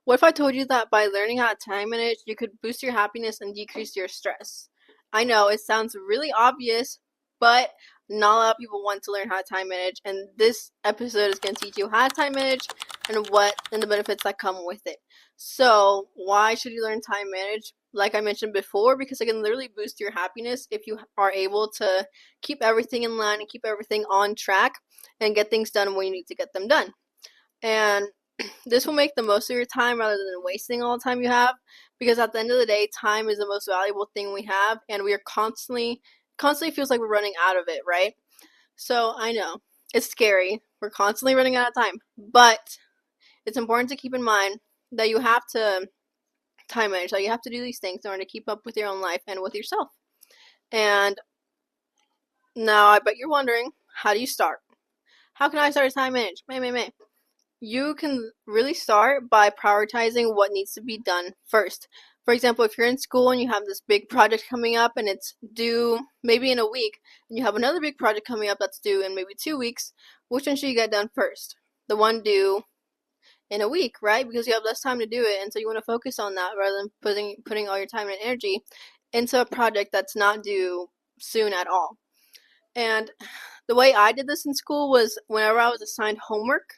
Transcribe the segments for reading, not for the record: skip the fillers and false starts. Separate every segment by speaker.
Speaker 1: What if I told you that by learning how to time manage, you could boost your happiness and decrease your stress? I know it sounds really obvious, but not a lot of people want to learn how to time manage, and this episode is going to teach you how to time manage and the benefits that come with it. So, why should you learn time manage? Like I mentioned before, because it can literally boost your happiness if you are able to keep everything in line and keep everything on track and get things done when you need to get them done. And this will make the most of your time rather than wasting all the time you have, because at the end of the day, time is the most valuable thing we have, and we are constantly feels like we're running out of it, right? So I know it's scary. We're constantly running out of time, but it's important to keep in mind that you have to time manage, that you have to do these things in order to keep up with your own life and with yourself. And now I bet you're wondering, how do you start? How can I start a time manage? May. You can really start by prioritizing what needs to be done first. For example, if you're in school and you have this big project coming up and it's due maybe in a week, and you have another big project coming up that's due in maybe 2 weeks, which one should you get done first? The one due in a week, right? Because you have less time to do it, and so you want to focus on that rather than putting all your time and energy into a project that's not due soon at all. And the way I did this in school was whenever I was assigned homework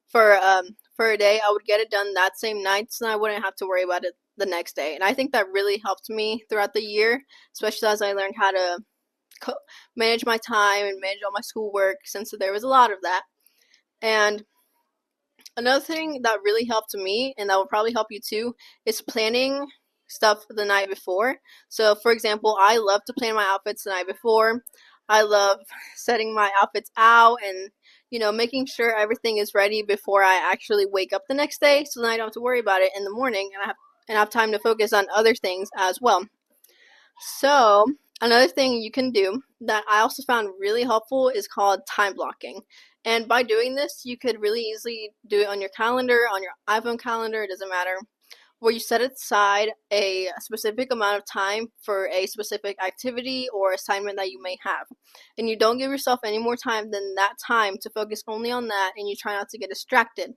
Speaker 1: for a day, I would get it done that same night, so I wouldn't have to worry about it the next day. And I think that really helped me throughout the year, especially as I learned how to manage my time and manage all my schoolwork, since there was a lot of that. And another thing that really helped me, and that will probably help you too, is planning stuff the night before. So, for example, I love to plan my outfits the night before. I love setting my outfits out and, making sure everything is ready before I actually wake up the next day, so then I don't have to worry about it in the morning, and I have time to focus on other things as well. So, another thing you can do that I also found really helpful is called time blocking. And by doing this, you could really easily do it on your calendar, on your iPhone calendar, it doesn't matter, where you set aside a specific amount of time for a specific activity or assignment that you may have. And you don't give yourself any more time than that time to focus only on that, and you try not to get distracted.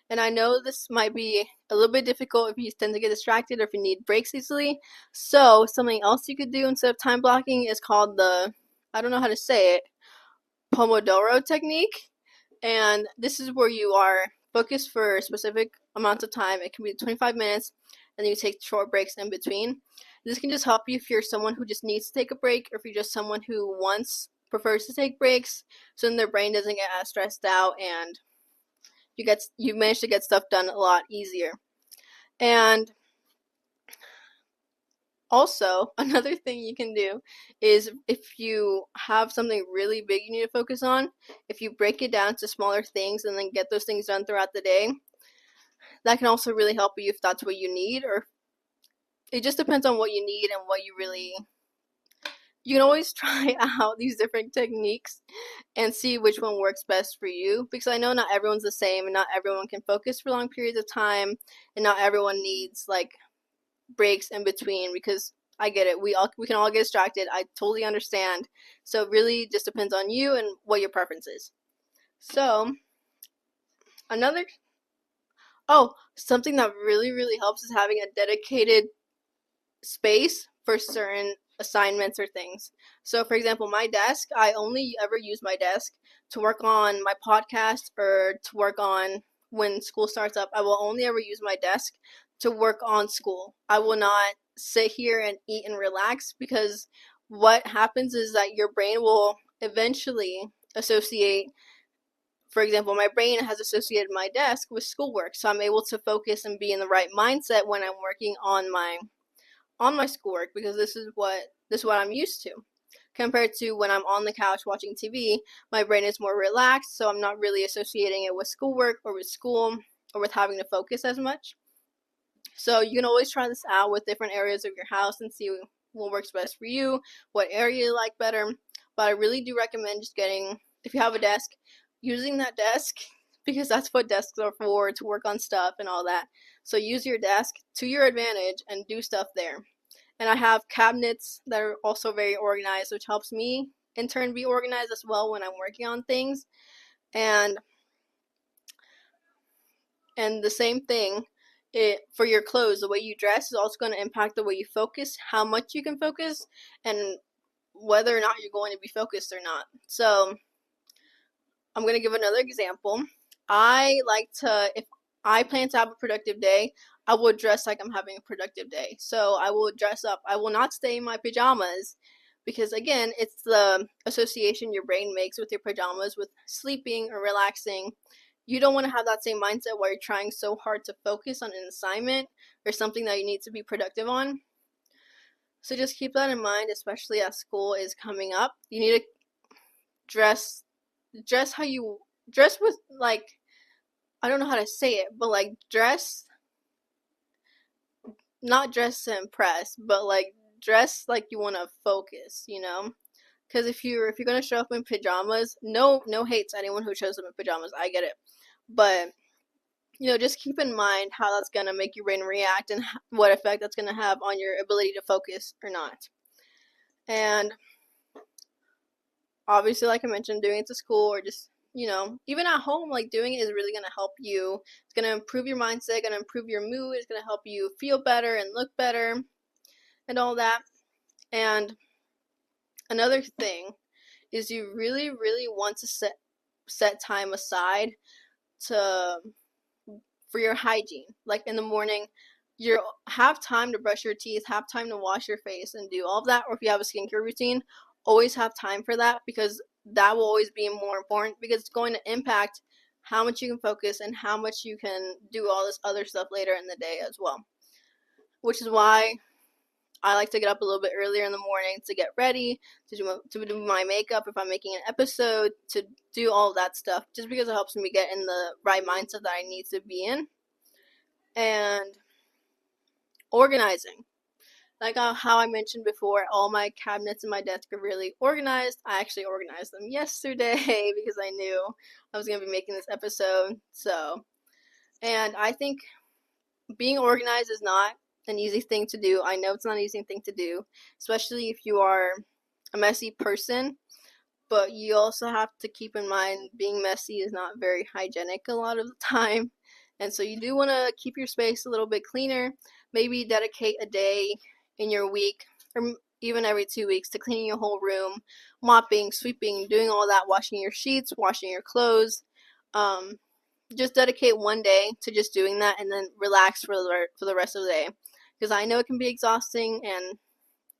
Speaker 1: And I know this might be a little bit difficult if you tend to get distracted or if you need breaks easily. So, something else you could do instead of time blocking is called I don't know how to say it, Pomodoro technique. And this is where you are focused for a specific amount of time. It can be 25 minutes, and then you take short breaks in between. This can just help you if you're someone who just needs to take a break, or if you're just someone who prefers to take breaks, so then their brain doesn't get as stressed out, and you manage to get stuff done a lot easier. And also, another thing you can do is if you have something really big you need to focus on, if you break it down to smaller things and then get those things done throughout the day, that can also really help you if that's what you need, or it just depends on what you need and what you can always try out these different techniques and see which one works best for you, because I know not everyone's the same and not everyone can focus for long periods of time, and not everyone needs like breaks in between, because I get it. We can all get distracted. I totally understand. So it really just depends on you and what your preference is. So another something that really helps is having a dedicated space for certain assignments or things. So for example, my desk, I only ever use my desk to work on my podcast or to work on when school starts up. I will only ever use my desk to work on school. I will not sit here and eat and relax, because what happens is that your brain will eventually associate, for example, my brain has associated my desk with schoolwork, so I'm able to focus and be in the right mindset when I'm working on my schoolwork, because this is what I'm used to. Compared to when I'm on the couch watching TV, my brain is more relaxed, so I'm not really associating it with schoolwork or with school or with having to focus as much. So you can always try this out with different areas of your house and see what works best for you, what area you like better. But I really do recommend just if you have a desk, using that desk, because that's what desks are for, to work on stuff and all that. So use your desk to your advantage and do stuff there. And I have cabinets that are also very organized, which helps me in turn be organized as well when I'm working on things. And the same thing for your clothes, the way you dress is also going to impact the way you focus, how much you can focus, and whether or not you're going to be focused or not. So I'm going to give another example. I like to, if I plan to have a productive day, I will dress like I'm having a productive day. So I will dress up. I will not stay in my pajamas because, again, it's the association your brain makes with your pajamas with sleeping or relaxing. You don't want to have that same mindset where you're trying so hard to focus on an assignment or something that you need to be productive on. So just keep that in mind, especially as school is coming up. You need to dress how you dress with, like, I don't know how to say it, but like not dress to impress, but like dress like you want to focus, you know? Because if you're gonna show up in pajamas, no hate to anyone who shows up in pajamas, I get it, but just keep in mind how that's gonna make your brain react and what effect that's gonna have on your ability to focus or not. And obviously, like I mentioned, doing it to school or just even at home, like doing it is really going to help you. It's going to improve your mindset, going to improve your mood. It's going to help you feel better and look better and all that. And another thing is you really, really want to set time aside for your hygiene. Like in the morning, you have time to brush your teeth, have time to wash your face and do all of that. Or if you have a skincare routine, always have time for that, because that will always be more important, because it's going to impact how much you can focus and how much you can do all this other stuff later in the day as well. Which is why I like to get up a little bit earlier in the morning to get ready, to do my makeup if I'm making an episode, to do all that stuff, just because it helps me get in the right mindset that I need to be in. And organizing. Like how I mentioned before, all my cabinets in my desk are really organized. I actually organized them yesterday because I knew I was going to be making this episode. And I think being organized is not an easy thing to do. I know it's not an easy thing to do, especially if you are a messy person. But you also have to keep in mind being messy is not very hygienic a lot of the time. And so you do want to keep your space a little bit cleaner. Maybe dedicate a day in your week, or even every 2 weeks, to cleaning your whole room, mopping, sweeping, doing all that, washing your sheets, washing your clothes. Just dedicate one day to just doing that, and then relax for the rest of the day. Because I know it can be exhausting, and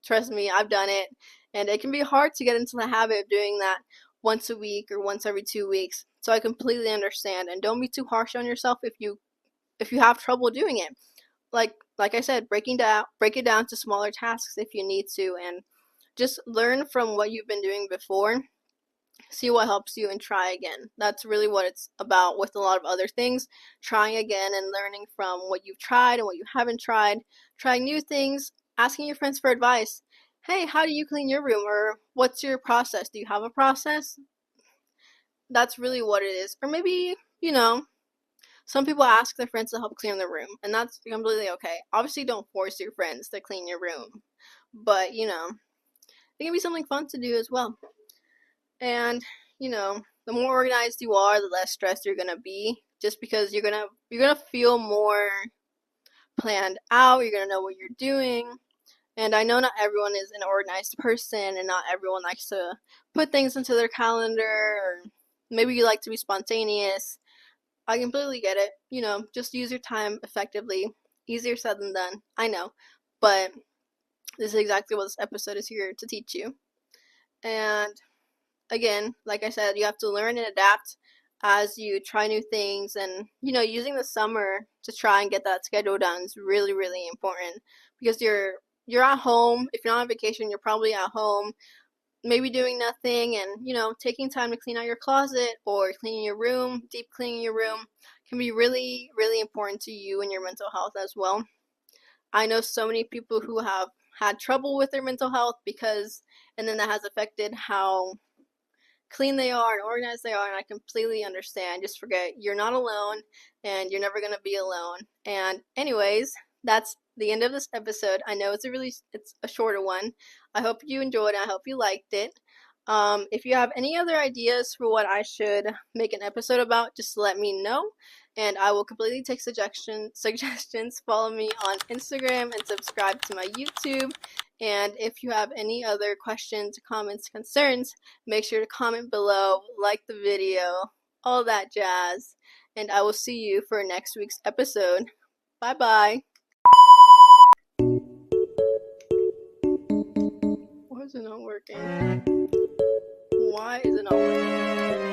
Speaker 1: trust me, I've done it, and it can be hard to get into the habit of doing that once a week or once every 2 weeks. So I completely understand, and don't be too harsh on yourself if you have trouble doing it. Like I said, break it down to smaller tasks if you need to, and just learn from what you've been doing before. See what helps you and try again. That's really what it's about with a lot of other things. Trying again and learning from what you've tried and what you haven't tried. Trying new things, asking your friends for advice. Hey, how do you clean your room? Or what's your process? Do you have a process? That's really what it is. Or maybe, some people ask their friends to help clean their room, and that's completely okay. Obviously, don't force your friends to clean your room, but it can be something fun to do as well. And the more organized you are, the less stressed you're gonna be, just because you're gonna feel more planned out. You're gonna know what you're doing. And I know not everyone is an organized person, and not everyone likes to put things into their calendar, or maybe you like to be spontaneous. I completely get it. Just use your time effectively. Easier said than done, I know. But this is exactly what this episode is here to teach you. And again, like I said, you have to learn and adapt as you try new things. And, using the summer to try and get that schedule done is really, really important, because you're at home. If you're not on vacation, you're probably at home, maybe doing nothing, and taking time to clean out your closet or cleaning your room, deep cleaning your room, can be really, really important to you and your mental health as well. I know so many people who have had trouble with their mental health and then that has affected how clean they are and organized they are, and I completely understand. Just forget, you're not alone, and you're never going to be alone. And anyways, that's the end of this episode. I know it's a shorter one. I hope you enjoyed it. I hope you liked it. If you have any other ideas for what I should make an episode about, just let me know. and I will completely take suggestions. Follow me on Instagram and subscribe to my YouTube. And if you have any other questions, comments, concerns, make sure to comment below, like the video, all that jazz. And I will see you for next week's episode. Bye bye. Why is it not working? Why is it not working?